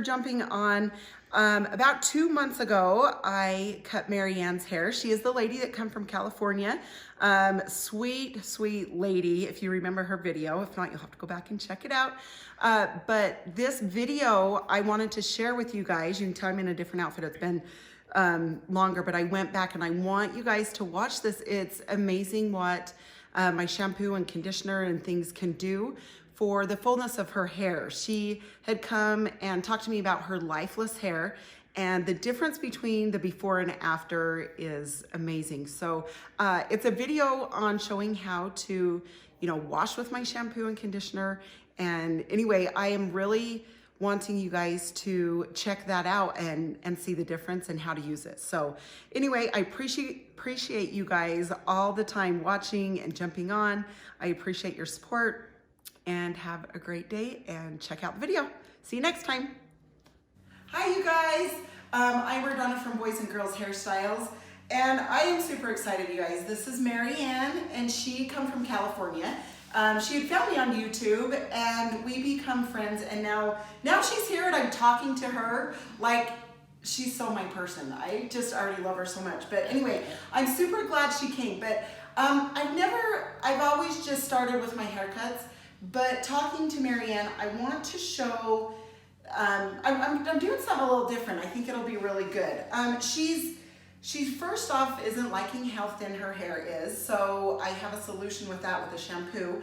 for jumping on. About 2 months ago, I cut Marianne's hair. She is the lady that come from California. Sweet, sweet lady, if you remember her video. If not, you'll have to go back and check it out. But this video, I wanted to share with you guys. You can tell I'm in a different outfit. It's been longer, but I went back and I want you guys to watch this. It's amazing what my shampoo and conditioner and things can do for the fullness of her hair. She had come and talked to me about her lifeless hair, and the difference between the before and after is amazing. So it's a video on showing how to, wash with my shampoo and conditioner. And anyway, I am really wanting you guys to check that out and see the difference and how to use it. So anyway, I appreciate you guys all the time watching and jumping on. I appreciate your support, and have a great day and check out the video. See you next time. Hi you guys, I'm RaDona from Boys and Girls Hairstyles, and I am super excited, you guys. This is Marianne, and she come from California. She had found me on YouTube, and we become friends, and now she's here and I'm talking to her like she's so my person. I just already love her so much. But anyway, I'm super glad she came. But I've always just started with my haircuts. But talking to Marianne, I want to show, I'm doing something a little different. I think it'll be really good. She first off isn't liking how thin her hair is, so I have a solution with that with the shampoo.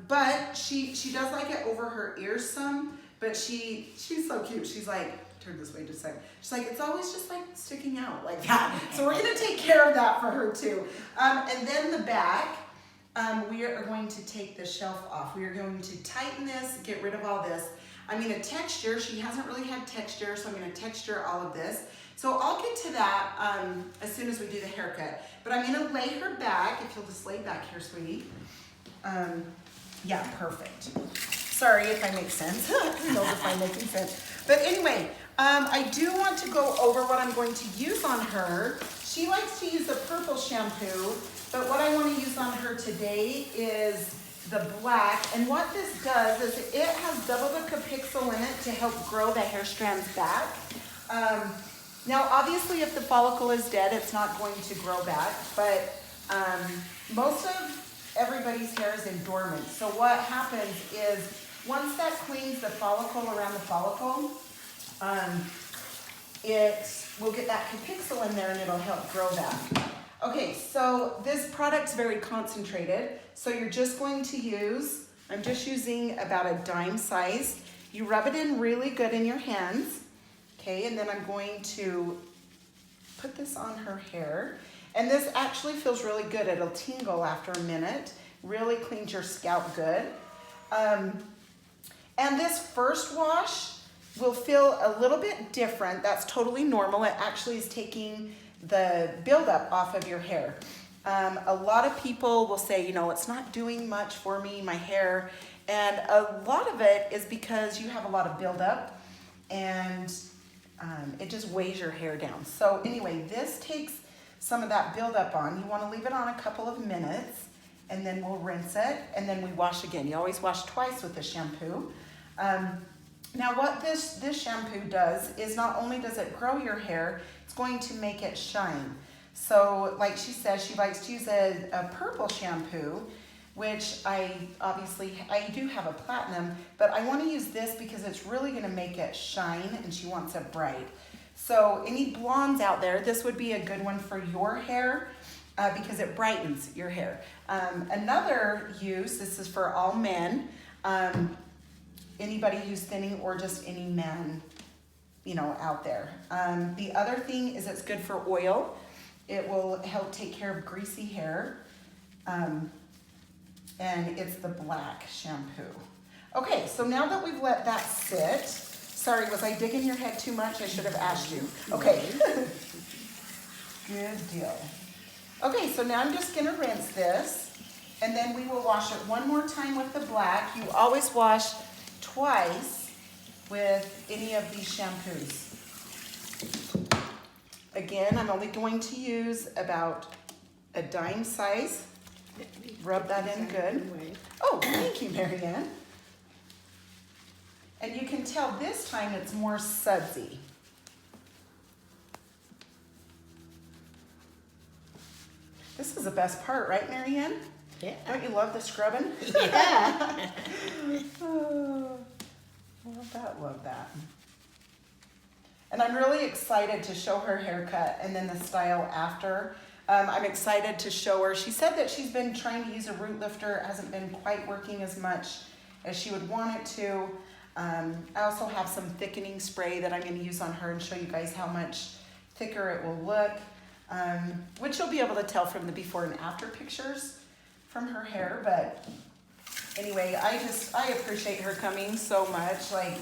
But she does like it over her ears some, but she's so cute. She's like, turn this way just a second. She's like, it's always just like sticking out like that. So we're gonna take care of that for her too. And then the back, we are going to take the shelf off. We are going to tighten this, get rid of all this. I'm going to texture. She hasn't really had texture, so I'm going to texture all of this. So I'll get to that as soon as we do the haircut. But I'm going to lay her back, if you'll just lay back here, sweetie. Yeah, perfect. Sorry if I make sense. I don't know if I'm making sense. But anyway, I do want to go over what I'm going to use on her. She likes to use the purple shampoo, but what I want to use on her today is the black. And what this does is it has double the capixyl in it to help grow the hair strands back. Now, obviously, if the follicle is dead, it's not going to grow back, but most of everybody's hair is in dormant. So what happens is once that cleans the follicle around the follicle, it will get that capixyl in there and it'll help grow back. Okay, so this product's very concentrated. So you're just going to use, I'm just using about a dime size. You rub it in really good in your hands. Okay, and then I'm going to put this on her hair. And this actually feels really good. It'll tingle after a minute. Really cleans your scalp good. And this first wash will feel a little bit different. That's totally normal. It actually is taking the buildup off of your hair. A lot of people will say, it's not doing much for me, my hair. And a lot of it is because you have a lot of buildup and it just weighs your hair down. So anyway, this takes some of that buildup on. You want to leave it on a couple of minutes and then we'll rinse it and then we wash again. You always wash twice with the shampoo. Now what this shampoo does is not only does it grow your hair, it's going to make it shine. So like she says, she likes to use a purple shampoo, which I do have a platinum, but I want to use this because it's really going to make it shine and she wants it bright. So any blondes out there, this would be a good one for your hair because it brightens your hair. Another use, this is for all men, anybody who's thinning or just any man, out there. The other thing is it's good for oil. It will help take care of greasy hair. And it's the black shampoo. Okay, so now that we've let that sit, sorry, was I digging your head too much? I should have asked you. Okay. Good deal. Okay, so now I'm just gonna rinse this and then we will wash it one more time with the black. You always wash twice with any of these shampoos. Again, I'm only going to use about a dime size. Rub that in good. Oh, thank you, Marianne. And you can tell this time it's more sudsy. This is the best part, right, Marianne? Yeah. Don't you love the scrubbing? Yeah. Oh, love that. And I'm really excited to show her haircut and then the style after. I'm excited to show her. She said that she's been trying to use a root lifter. It hasn't been quite working as much as she would want it to. I also have some thickening spray that I'm going to use on her and show you guys how much thicker it will look. Which you'll be able to tell from the before and after pictures from her hair. But anyway, I appreciate her coming so much, like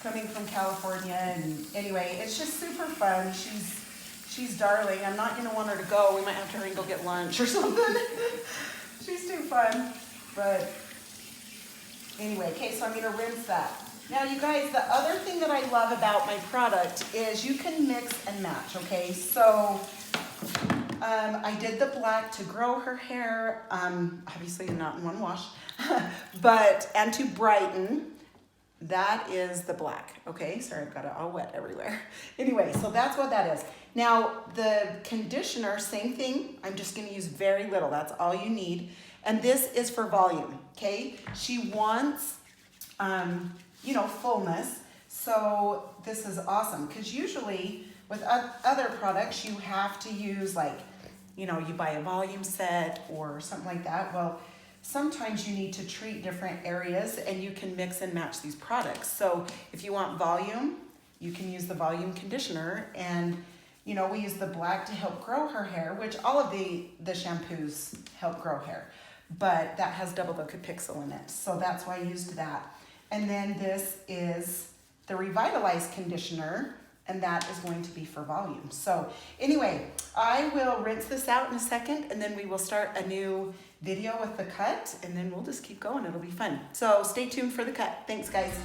coming from California. And anyway, it's just super fun. She's darling. I'm not going to want her to go. We might have to hurry and go get lunch or something. She's too fun. But anyway, okay, so I'm going to rinse that. Now, you guys, the other thing that I love about my product is you can mix and match, okay? So I did the black to grow her hair, obviously not in one wash, and to brighten. That is the black, okay? Sorry, I've got it all wet everywhere. Anyway, so that's what that is. Now, the conditioner, same thing. I'm just gonna use very little. That's all you need. And this is for volume, okay? She wants, fullness. So this is awesome because usually with other products, you have to use you buy a volume set or something like that. Well, sometimes you need to treat different areas and you can mix and match these products. So if you want volume, you can use the volume conditioner, and we use the black to help grow her hair, which all of the shampoos help grow hair, but that has double the pixel in it. So that's why I used that. And then this is the Revitalize conditioner, and that is going to be for volume. So anyway, I will rinse this out in a second, and then we will start a new video with the cut, and then we'll just keep going. It'll be fun. So stay tuned for the cut. Thanks, guys.